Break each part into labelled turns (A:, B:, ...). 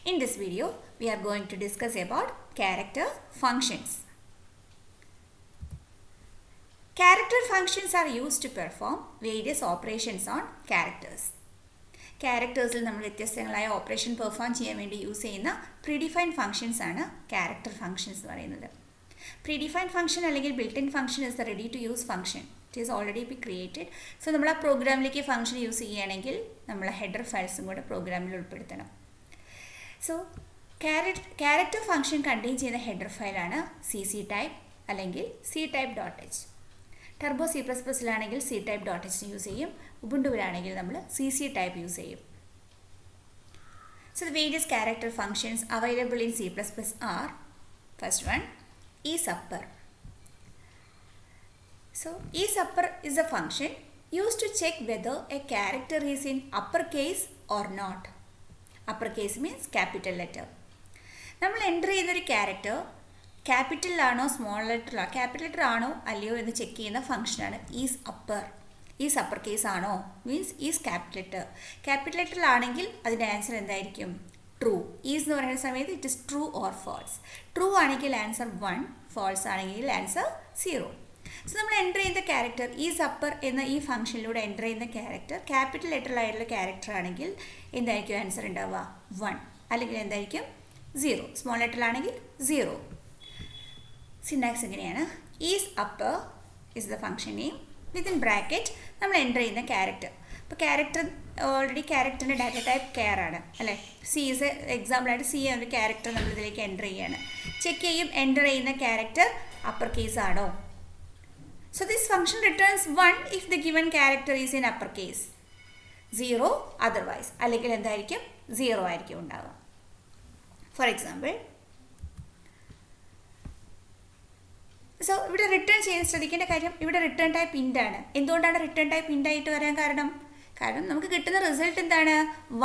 A: In this video, we are going to discuss about character functions. Character functions are used to perform various operations on characters. ക്യാരക്ടേഴ്സിൽ നമ്മൾ വ്യത്യസ്തങ്ങളായ operation perform ചെയ്യാൻ വേണ്ടി use ചെയ്യുന്ന predefined functions ആണ് character functions എന്ന് പറയുന്നത്. Predefined function അല്ലെങ്കിൽ built in function is the ready to use function. It is already be created. So നമ്മൾ ആ പ്രോഗ്രാമിലേക്ക് ഫംഗ്ഷൻ യൂസ് ചെയ്യുകയാണെങ്കിൽ നമ്മൾ ഹെഡർ ഫയൽസും കൂടെ പ്രോഗ്രാമിൽ ഉൾപ്പെടുത്തണം. സോ ക്യാരക്ടർ ഫംഗ്ഷൻ കണ്ടെയ്ൻ ചെയ്യുന്ന ഹെഡർ ഫയലാണ് CC ടൈപ്പ് അല്ലെങ്കിൽ C-type.h. ടർബോ C++ലാണെങ്കിൽ C-type.h യൂസ് ചെയ്യും. ഉബുണ്ടുവിലാണെങ്കിൽ നമ്മൾ CC ടൈപ്പ് യൂസ് ചെയ്യും. So the various character functions available in C++ are, first one, isUpper. So isUpper is a function used to check whether a character is in uppercase or not. Uppercase means capital letter. നമ്മൾ enter ചെയ്യുന്നൊരു character ക്യാപിറ്റലിലാണോ small ലെറ്ററിലാണോ capital letter ആണോ അല്ലയോ എന്ന് check ചെയ്യുന്ന ഫംഗ്ഷനാണ് is upper case ആണോ മീൻസ് ഈസ് ക്യാപിറ്റൽ ലെറ്റർ. ക്യാപിറ്റൽ ലെറ്ററിലാണെങ്കിൽ അതിൻ്റെ ആൻസർ എന്തായിരിക്കും? ട്രൂ. ഈസ് എന്ന് പറയുന്ന സമയത്ത് it is true or false. True ആണെങ്കിൽ ആൻസർ 1, ഫാൾസ് ആണെങ്കിൽ ആൻസർ 0. സോ നമ്മൾ എൻ്റർ ചെയ്യുന്ന ക്യാരക്ടർ ഈസ് അപ്പർ എന്ന ഈ ഫംഗ്ഷനിലൂടെ എൻ്റർ ചെയ്യുന്ന ക്യാരക്ടർ ക്യാപിറ്റൽ ലെറ്ററിലായിട്ടുള്ള ക്യാരക്ടർ ആണെങ്കിൽ എന്തായിരിക്കും ആൻസർ ഉണ്ടാവുക? 1. അല്ലെങ്കിൽ എന്തായിരിക്കും? 0. സ്മോൾ ലെറ്ററിലാണെങ്കിൽ 0. സിൻടാക്സ് എങ്ങനെയാണ്? Is upper is the function name, within bracket നമ്മൾ എൻ്റർ ചെയ്യുന്ന ക്യാരക്ടർ. അപ്പോൾ ക്യാരക്ടർ ഓൾറെഡി ക്യാരക്ടറിൻ്റെ ഡാറ്റ ടൈപ്പ് കെയർ ആണ് അല്ലേ. സി ഈസ് എക്സാമ്പിളായിട്ട് സി എന്നൊരു ക്യാരക്ടർ നമ്മളിതിലേക്ക് എൻ്റർ ചെയ്യുകയാണ്. ചെക്ക് ചെയ്യും എൻ്റർ ചെയ്യുന്ന ക്യാരക്ടർ അപ്പർ കേസ് ആണോ. So this function returns 1 if the given character is in uppercase, 0 otherwise. അല്ലെങ്കിൽ എന്തായിരിക്കും? 0 ആയിരിക്കും ഉണ്ടാവുക. ഫോർ എക്സാമ്പിൾ, സോ ഇവിടെ റിട്ടേൺ ചെയ്യാൻ ശ്രദ്ധിക്കേണ്ട കാര്യം, ഇവിടെ റിട്ടേൺ ടൈപ്പ് ഇൻ്റ് ആണ്. എന്തുകൊണ്ടാണ് റിട്ടേൺ ടൈപ്പ് ഇൻ്റ് ആയിട്ട് വരാൻ കാരണം നമുക്ക് കിട്ടുന്ന റിസൾട്ട് എന്താണ്?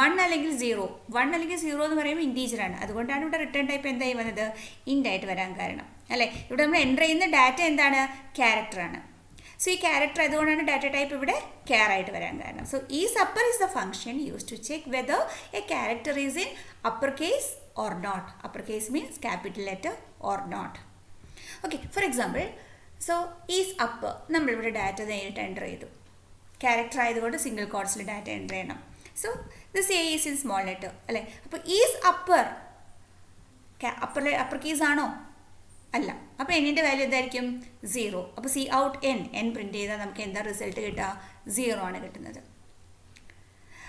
A: 1 അല്ലെങ്കിൽ 0. 1 അല്ലെങ്കിൽ 0 എന്ന് പറയുമ്പോൾ ഇൻറ്റീജറാണ്. അതുകൊണ്ടാണ് ഇവിടെ റിട്ടേൺ ടൈപ്പ് എന്തായി വന്നത്? ഇൻ്റ് ആയിട്ട് വരാൻ കാരണം അല്ലേ. ഇവിടെ നമ്മൾ എൻ്റർ ചെയ്യുന്ന ഡാറ്റ എന്താണ്? ക്യാരക്ടറാണ്. സോ ഈ ക്യാരക്ടർ അതുകൊണ്ടാണ് ഡാറ്റ ടൈപ്പ് ഇവിടെ കെയർ ആയിട്ട് വരാൻ കാരണം. So is upper is the function use to check whether a character is in upper case or not. Upper case means capital letter or not. Okay, for example, so is upper നമ്മളിവിടെ data നേരിട്ട് enter ചെയ്തു. Character ആയതുകൊണ്ട് single കോട്ട്സിൽ data enter ചെയ്യണം. So this A is in small letter അല്ലേ. അപ്പോൾ is upper upper case ആണോ? അല്ല. അപ്പോൾ എന്നിൻ്റെ വാല്യൂ എന്തായിരിക്കും? 0. അപ്പോൾ സി ഔട്ട് എൻ പ്രിൻറ്റ് ചെയ്താൽ നമുക്ക് എന്താ റിസൾട്ട് കിട്ടുക? 0 ആണ് കിട്ടുന്നത്.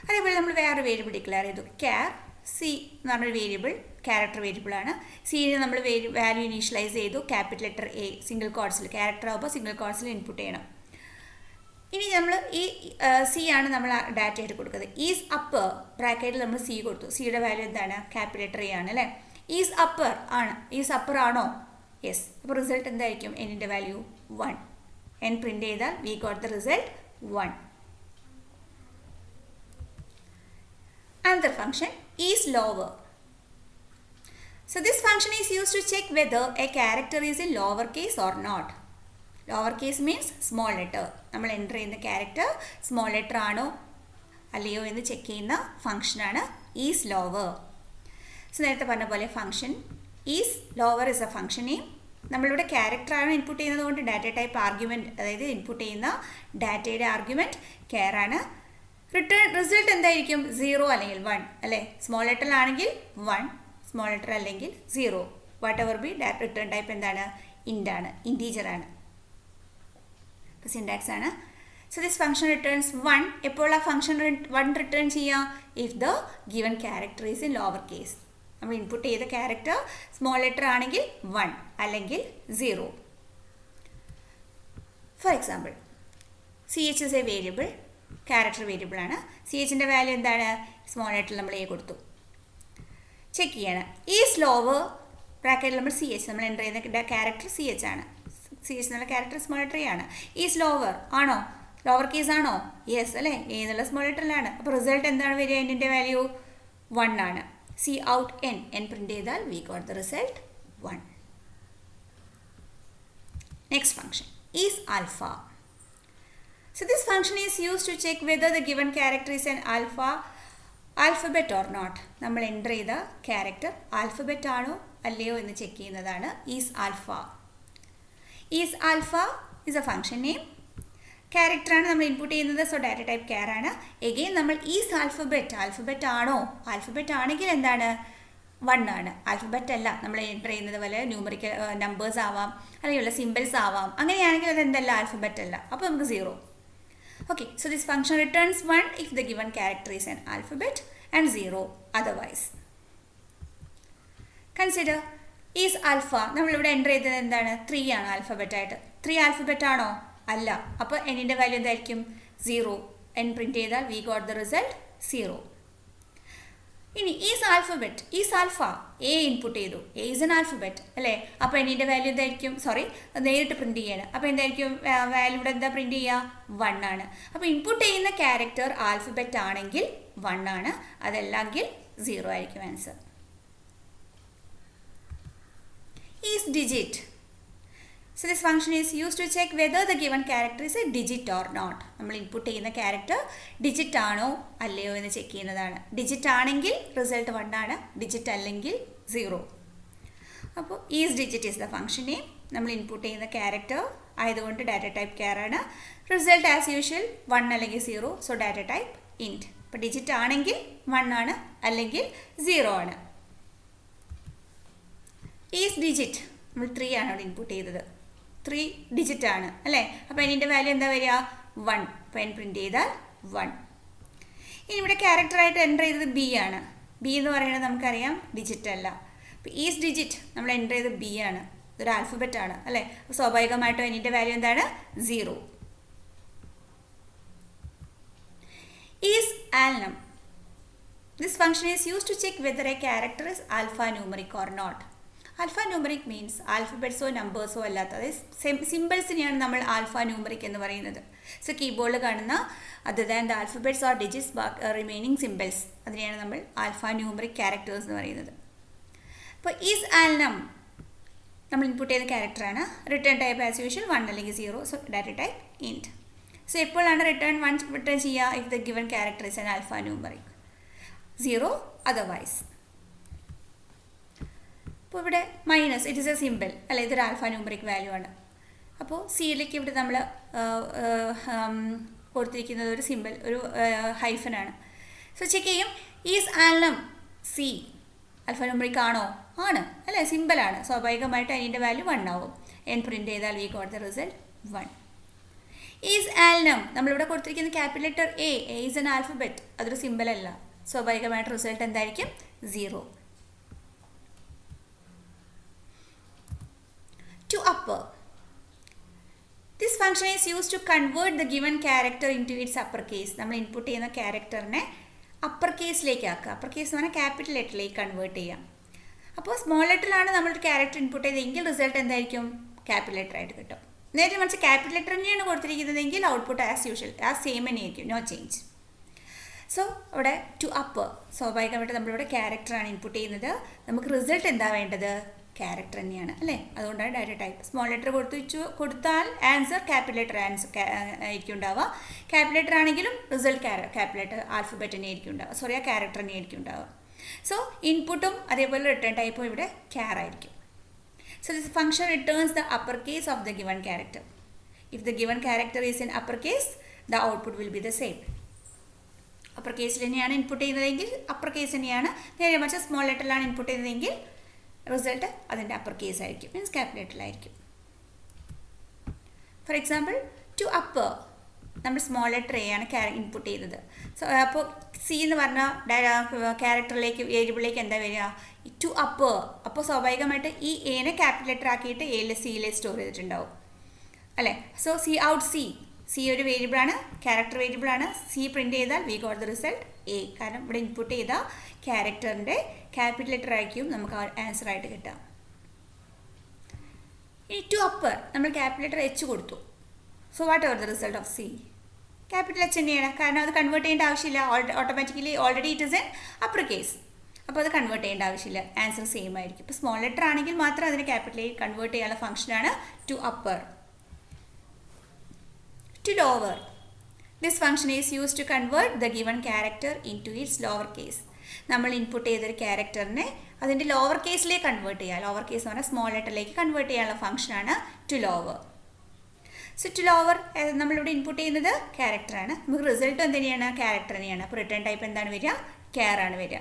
A: അതേപോലെ നമ്മൾ വേറെ വേരിയബിൾ ഡിക്ലെയർ ചെയ്തു. ക്യാർ സി എന്ന് പറഞ്ഞൊരു വേരിയബിൾ ക്യാരക്ടർ വേരിയബിളാണ്. സിയിൽ നമ്മൾ വാല്യൂ ഇനീഷ്യലൈസ് ചെയ്തു. ക്യാപിറ്റൽ ലെറ്റർ എ സിംഗിൾ കോട്ട്സിൽ, ക്യാരക്ടർ ആകുമ്പോൾ സിംഗിൾ കോട്ട്സിൽ ഇൻപുട്ട് ചെയ്യണം. ഇനി നമ്മൾ ഈ സി ആണ് നമ്മൾ ഡാറ്റ ആയിട്ട് കൊടുക്കുന്നത്. ഈസ് അപ്പർ ബ്രാക്കറ്റിൽ നമ്മൾ സി കൊടുത്തു. സിയുടെ വാല്യൂ എന്താണ്? ക്യാപിറ്റൽ ലെറ്റർ എ ആണ് അല്ലേ. ഈസ് അപ്പർ ആണ്. ഈസ് അപ്പർ ആണോ? യെസ്. അപ്പോൾ റിസൾട്ട് എന്തായിരിക്കും? എന്നിൻ്റെ വാല്യൂ 1. എൻ പ്രിൻറ്റ് ചെയ്താൽ we got the result 1. Another function is lower. So this function is used to check whether a character is in lowercase or not. Lowercase means small letter. നമ്മൾ enter ചെയ്യുന്ന character small letter ആണോ അല്ലയോ എന്ന് check ചെയ്യുന്ന ഫംഗ്ഷനാണ് is lower. So നേരത്തെ പറഞ്ഞ പോലെ function is lower is a function name. നമ്മളിവിടെ ക്യാരക്ടറാണ് ഇൻപുട്ട് ചെയ്യുന്നത് കൊണ്ട് ഡാറ്റ ടൈപ്പ് ആർഗ്യുമെൻറ്റ്, അതായത് ഇൻപുട്ട് ചെയ്യുന്ന ഡാറ്റയുടെ ആർഗ്യുമെൻറ്റ് കെയർ ആണ്. റിട്ടേൺ റിസൾട്ട് എന്തായിരിക്കും? 0 അല്ലെങ്കിൽ 1 അല്ലേ. സ്മോൾ ലെറ്ററിലാണെങ്കിൽ 1, സ്മോൾ ലെറ്റർ അല്ലെങ്കിൽ 0. What ever B return type എന്താണ്? ഇൻ്റ് ആണ്, ഇൻറ്റീജറാണ്. അപ്പോൾ സിൻടാക്സ് ആണ്. So this function returns 1. എപ്പോൾ ആ ഫംഗ്ഷൻ 1 റിട്ടേൺ ചെയ്യാം? If the given character is in lower case. നമ്മൾ ഇൻപുട്ട് ചെയ്ത ക്യാരക്ടർ സ്മോൾ ലെറ്റർ ആണെങ്കിൽ 1 അല്ലെങ്കിൽ 0. For example, CH is A variable, character variable ആണ്. CHൻ്റെ വാല്യൂ എന്താണ്? സ്മോൾ ലെറ്ററിൽ നമ്മൾ എ കൊടുത്തു. ചെക്ക് ചെയ്യണം. ഈസ് ലോവർ ബ്രാക്കറ്റിൽ നമ്മൾ CH നമ്മൾ എൻ്റർ ചെയ്യുന്ന ക്യാരക്ടർ CH ആണ്. CH എന്നുള്ള ക്യാരക്ടർ സ്മോൾ ലെറ്റർ ആണ്. ഈസ് ലോവർ ആണോ? ലോവർ കേസ് ആണോ? യെസ് അല്ലേ. എ എന്നുള്ള സ്മോൾ ലെറ്ററിലാണ്. അപ്പോൾ റിസൾട്ട് എന്താണ് വരിക? എന്നിൻ്റെ വാല്യൂ 1 ആണ്. സി ഔട്ട് എൻ പ്രിൻറ്റ് ചെയ്താൽ we got the result 1. Next function is alpha. So this function is used to check whether the given character is an alpha alphabet or not. നമ്മൾ എൻ്റർ ചെയ്ത character alphabet ആണോ അല്ലയോ എന്ന് check ചെയ്യുന്നതാണ് is alpha. Is alpha is a function name. ക്യാരക്ടറാണ് നമ്മൾ input ചെയ്യുന്നത്, സോ ഡാറ്റ ടൈപ്പ് ക്യാർ ആണ്. എഗെയിൻ നമ്മൾ ഈസ് ആൽഫബറ്റ് ആണോ, ആൽഫബറ്റ് ആണെങ്കിൽ എന്താണ് 1 ആണ്. ആൽഫബറ്റ് അല്ല നമ്മൾ എൻ്റർ ചെയ്യുന്നത് പോലെ ന്യൂമറിക്കൽ നമ്പേഴ്സ് ആവാം, അല്ലെങ്കിൽ സിമ്പിൾസ് ആവാം. അങ്ങനെയാണെങ്കിൽ അത് എന്തല്ല, ആൽഫബറ്റ് അല്ല, അപ്പോൾ നമുക്ക് 0. Okay, so this function returns 1 if the given character is an alphabet and 0 otherwise. Consider is alpha. നമ്മളിവിടെ എൻ്റർ ചെയ്തത് എന്താണ്, 3 ആണ് ആൽഫബറ്റ് ആയിട്ട്. 3 ആൽഫബറ്റ് ആണോ, അല്ല. അപ്പോൾ എന്നിൻ്റെ വാല്യൂ എന്തായിരിക്കും, 0. n പ്രിൻറ്റ് ചെയ്താൽ വി ഗോട്ട് ദ റിസൾട്ട് 0. ഇനി ഈസ് ആൽഫ, എ ഇൻപുട്ട് ചെയ്തു, എ ഈസ് എൻ ആൽഫബറ്റ് അല്ലേ. അപ്പോൾ എന്നിൻ്റെ വാല്യൂ എന്തായിരിക്കും, നേരിട്ട് പ്രിൻറ്റ് ചെയ്യണം. അപ്പോൾ എന്തായിരിക്കും വാല്യൂ ഇവിടെ എന്താ പ്രിൻറ്റ് ചെയ്യുക, 1 ആണ്. അപ്പോൾ ഇൻപുട്ട് ചെയ്യുന്ന ക്യാരക്ടർ ആൽഫബറ്റ് ആണെങ്കിൽ 1 ആണ്, അതല്ലെങ്കിൽ 0 ആയിരിക്കും answer. Is digit. So this function is used to check whether the given character is a digit or not. നമ്മൾ ഇൻപുട്ട് ചെയ്യുന്ന ക്യാരക്ടർ ഡിജിറ്റ് ആണോ അല്ലയോ എന്ന് ചെക്ക് ചെയ്യുന്നതാണ്. ഡിജിറ്റ് ആണെങ്കിൽ റിസൾട്ട് 1 ആണ്, ഡിജിറ്റ് അല്ലെങ്കിൽ 0. അപ്പോൾ is digit is the function name. നമ്മൾ ഇൻപുട്ട് ചെയ്യുന്ന ക്യാരക്ടർ ആയതുകൊണ്ട് ഡാറ്റ ടൈപ്പ് ക്യാർ ആണ്. റിസൾട്ട് ആസ് യൂഷ്വൽ 1 അല്ലെങ്കിൽ 0, സോ ഡാറ്റ ടൈപ്പ് ഇൻറ്റ്. അപ്പോൾ ഡിജിറ്റ് ആണെങ്കിൽ 1 ആണ്, അല്ലെങ്കിൽ 0 ആണ്. ഈസ് ഡിജിറ്റ് നമ്മൾ 3 ആണ് അവിടെ ഇൻപുട്ട് ചെയ്തത്, 3 ഡിജിറ്റ് ആണ് അല്ലേ. അപ്പോൾ എന്നിൻ്റെ വാല്യൂ എന്താ വരിക, 1. അപ്പോൾ n പ്രിൻറ്റ് ചെയ്താൽ 1. ഇനി ഇവിടെ ക്യാരക്ടറായിട്ട് എൻ്റർ ചെയ്തത് ബി ആണ്. ബി എന്ന് പറയുന്നത് നമുക്കറിയാം ഡിജിറ്റ് അല്ല. അപ്പോൾ ഈസ് ഡിജിറ്റ് നമ്മൾ എൻ്റർ ചെയ്തത് ബി ആണ്, ഇതൊരു ആൽഫബറ്റ് ആണ് അല്ലേ. അപ്പോൾ സ്വാഭാവികമായിട്ടും എന്നിൻ്റെ വാല്യൂ എന്താണ്, 0. Is alnum. This function is used to check whether a character is alpha numeric or not. Alpha numeric means ആൽഫബറ്റ്സോ നമ്പേഴ്സോ അല്ലാത്ത, അതായത് സിമ്പിൾസിനെയാണ് നമ്മൾ ആൽഫ ന്യൂമറിക് എന്ന് പറയുന്നത്. സോ കീബോർഡിൽ കാണുന്ന other than the alphabets or digits remaining symbols, അതിനെയാണ് നമ്മൾ ആൽഫ ന്യൂമറിക് ക്യാരക്ടേഴ്സ് എന്ന് പറയുന്നത്. അപ്പോൾ ഈസ് ആൽനം നമ്മൾ ഇൻപുട്ട് ചെയ്ത ക്യാരക്ടറാണ്. റിട്ടേൺ ടൈപ്പ് ആസ് യൂഷ്വൽ 1 അല്ലെങ്കിൽ 0, സോ ഡാറ്റ ടൈപ്പ് ഇൻറ്റ്. സോ എപ്പോഴാണ് റിട്ടേൺ ചെയ്യുക, if the given character is an alpha numeric, 0 otherwise. അപ്പോൾ ഇവിടെ minus, it is A simple അല്ല, ഇതൊരു ആൽഫ ന്യൂമറിക് വാല്യൂ ആണ്. അപ്പോൾ സിയിലേക്ക് ഇവിടെ നമ്മൾ കൊടുത്തിരിക്കുന്നത് ഒരു സിമ്പിൾ, ഒരു ഹൈഫനാണ്. സോ ചെക്ക് ചെയ്യും, ഈസ് ആൽനം സി ആൽഫ ന്യൂമറിക് ആണോ, ആണ് അല്ലേ, സിമ്പിളാണ്. സ്വാഭാവികമായിട്ട് അതിൻ്റെ വാല്യൂ 1 ആവും. n പ്രിൻറ്റ് ചെയ്താൽ we got the result 1. Is alnum നമ്മളിവിടെ കൊടുത്തിരിക്കുന്ന capital letter A is an alphabet, അതൊരു സിമ്പിൾ അല്ല. സ്വാഭാവികമായിട്ട് റിസൾട്ട് എന്തായിരിക്കും, 0. To upper. This function is used to convert the given character into its uppercase. നമ്മൾ input ചെയ്യുന്ന ക്യാരക്ടറിനെ അപ്പർ കേസിലേക്ക് ആക്കുക. അപ്പർ കേസ് എന്ന് പറഞ്ഞാൽ ക്യാപിറ്റൽ ലെറ്ററിലേക്ക് കൺവേർട്ട് ചെയ്യാം. അപ്പോൾ സ്മോൾ ലെറ്ററിലാണ് നമ്മളൊരു ക്യാരക്ടർ ഇൻപുട്ട് ചെയ്തെങ്കിൽ റിസൾട്ട് എന്തായിരിക്കും, ക്യാപിറ്റൽ ലെറ്റർ ആയിട്ട് കിട്ടും. നേരെ മറിച്ച് ക്യാപിറ്റൽ ലെറ്റർ തന്നെയാണ് കൊടുത്തിരിക്കുന്നതെങ്കിൽ ഔട്ട്പുട്ട് ആസ് യൂഷ്വൽ സെയിം തന്നെയായിരിക്കും, നോ ചേഞ്ച്. സോ ഇവിടെ ടു അപ്പർ, സ്വാഭാവികമായിട്ട് നമ്മളിവിടെ ക്യാരക്ടറാണ് ഇൻപുട്ട് ചെയ്യുന്നത്. നമുക്ക് റിസൾട്ട് എന്താ വേണ്ടത്, ക്യാരക്ടർ തന്നെയാണ് അല്ലേ. അതുകൊണ്ടാണ് ഡാറ്റ ടൈപ്പ് സ്മോൾ ലെറ്റർ കൊടുത്താൽ ആൻസർ ക്യാപിറ്റൽ ലെറ്റർ ആയിരിക്കും ഉണ്ടാവുക. ക്യാപിറ്റൽ ലെറ്റർ ആണെങ്കിലും റിസൾട്ട് ക്യാപിറ്റൽ ലെറ്റർ ആൽഫബറ്റ് തന്നെ ആയിരിക്കും ഉണ്ടാവുക, സോറി ആ ക്യാരക്ടർ തന്നെ ആയിരിക്കും ഉണ്ടാവുക. സോ ഇൻപുട്ടും അതേപോലെ റിട്ടേൺ ടൈപ്പും ഇവിടെ ക്യാർ ആയിരിക്കും. So this function returns the upper case of the given character. If the given character is in upper case, the output will be the same. Upper കേസിൽ തന്നെയാണ് ഇൻപുട്ട് ചെയ്യുന്നതെങ്കിൽ അപ്പർ കേസ് തന്നെയാണ്. നേരെ മറിച്ച് small ലെറ്ററിലാണ് input ചെയ്യുന്നതെങ്കിൽ result അതിൻ്റെ upper case ആയിരിക്കും, മീൻസ് ക്യാപിറ്റലായിരിക്കും. ഫോർ എക്സാമ്പിൾ ടു അപ്പർ നമ്മൾ സ്മോൾ ലെറ്റർ എ ആണ് ഇൻപുട്ട് ചെയ്തത്. സോ അപ്പോൾ സി എന്ന് പറഞ്ഞ ക്യാരക്ടറിലേക്ക് വേരിയബിളിലേക്ക് എന്താ വരിക, ടു അപ്പർ. അപ്പോൾ സ്വാഭാവികമായിട്ട് ഈ എനെ ക്യാപിറ്റൽ ലെറ്റർ ആക്കിയിട്ട് എയിലെ സിയിലെ സ്റ്റോർ ചെയ്തിട്ടുണ്ടാവും അല്ലേ. സോ സി ഔട്ട് സി ഒരു വേരിയബിളാണ്, ക്യാരക്ടർ വേരിയബിളാണ്. സി പ്രിൻറ്റ് ചെയ്താൽ we got the result A, കാരണം ഇവിടെ ഇൻപുട്ട് ചെയ്ത ക്യാരക്ടറിൻ്റെ ക്യാപിറ്റൽ ലെറ്റർ ആയിരിക്കും നമുക്ക് ആൻസർ ആയിട്ട് കിട്ടാം. ഈ ടു അപ്പർ നമ്മൾ ക്യാപിറ്റൽ ലെറ്റർ എച്ച് കൊടുത്തു. So what ever the result of C, capital H തന്നെയാണ്, കാരണം അത് കൺവേർട്ട് ചെയ്യേണ്ട ആവശ്യമില്ല. Automatically already it is an upper case, അപ്പോൾ അത് കൺവേർട്ട് ചെയ്യേണ്ട ആവശ്യമില്ല, ആൻസർ സെയിം ആയിരിക്കും. ഇപ്പോൾ സ്മോൾ ലെറ്റർ ആണെങ്കിൽ മാത്രം അതിനെ ക്യാപിറ്റലിലേക്ക് കൺവേർട്ട് ചെയ്യാനുള്ള ഫംഗ്ഷനാണ് to upper. To lower. This function is used to convert the given character into its lower case. നമ്മൾ ഇൻപുട്ട് ചെയ്തൊരു ക്യാരക്ടറിനെ അതിൻ്റെ ലോവർ കേസിലേക്ക് കൺവേർട്ട് ചെയ്യുക. ലോവർ കേസ് എന്ന് പറഞ്ഞാൽ സ്മോൾ ലെറ്ററിലേക്ക് കൺവേർട്ട് ചെയ്യാനുള്ള ഫംഗ്ഷനാണ് to lower. So to lower നമ്മളിവിടെ ഇൻപുട്ട് ചെയ്യുന്നത് ക്യാരക്ടറാണ്. നമുക്ക് റിസൾട്ട് എന്തിനാണ്? ക്യാരക്ടർ തന്നെയാണ്. അപ്പോൾ റിട്ടേൺ ടൈപ്പ് എന്താണ് വരിക? char ആണ് വരിക.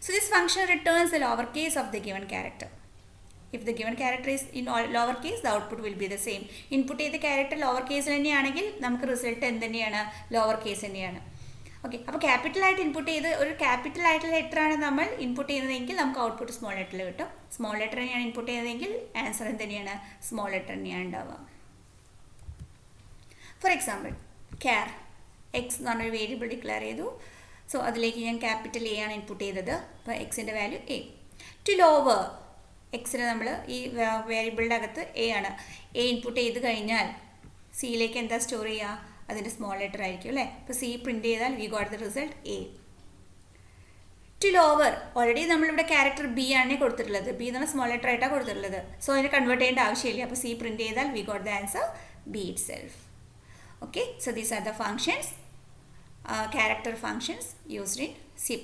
A: So this function returns the lower case of the given character. If the given character is in lower case, the output will be the same. Input ചെയ്ത character lower കേസിൽ തന്നെയാണെങ്കിൽ നമുക്ക് result എന്ത് തന്നെയാണ്? ലോവർ കേസ് തന്നെയാണ്. Okay, അപ്പോൾ ക്യാപിറ്റലായിട്ട് input ചെയ്ത് ഒരു ക്യാപിറ്റൽ ആയിട്ടുള്ള ലെറ്ററാണ് നമ്മൾ ഇൻപുട്ട് ചെയ്യുന്നതെങ്കിൽ നമുക്ക് ഔട്ട്പുട്ട് സ്മോൾ ലെറ്ററിൽ കിട്ടും. സ്മോൾ ലെറ്റർ തന്നെയാണ് ഇൻപുട്ട് ചെയ്യുന്നതെങ്കിൽ ആൻസർ എന്ത് തന്നെയാണ്? സ്മോൾ ലെറ്റർ തന്നെയാണ് ഉണ്ടാവുക. ഫോർ എക്സാമ്പിൾ, ക്യാർ എക്സ് എന്ന് പറഞ്ഞൊരു വേരിയബിൾ ഡിക്ലെയർ ചെയ്തു. സോ അതിലേക്ക് ഞാൻ ക്യാപിറ്റൽ എ ആണ് ഇൻപുട്ട് ചെയ്തത്. അപ്പോൾ എക്സിൻ്റെ വാല്യൂ എ. ടു ലോവർ എക്സിന് നമ്മൾ ഈ വേരിയബിളിൻ്റെ അകത്ത് എ ആണ്. എ ഇൻപുട്ട് ചെയ്ത് കഴിഞ്ഞാൽ സിയിലേക്ക് എന്താ സ്റ്റോർ ചെയ്യുക? അതിൻ്റെ സ്മോൾ ലെറ്റർ ആയിരിക്കും അല്ലേ. അപ്പോൾ സി പ്രിൻറ്റ് ചെയ്താൽ we got the result A. To lower already നമ്മളിവിടെ ക്യാരക്ടർ ബി ആണ് കൊടുത്തിട്ടുള്ളത്. ബി എന്ന് പറഞ്ഞാൽ സ്മോൾ ലെറ്റർ ആയിട്ടാണ് കൊടുത്തിട്ടുള്ളത്. സോ അതിനെ കൺവേർട്ട് ചെയ്യേണ്ട ആവശ്യമില്ല. അപ്പോൾ സി പ്രിൻറ്റ് ചെയ്താൽ we got the answer B it self. Okay, so these are the functions, character functions used in C++.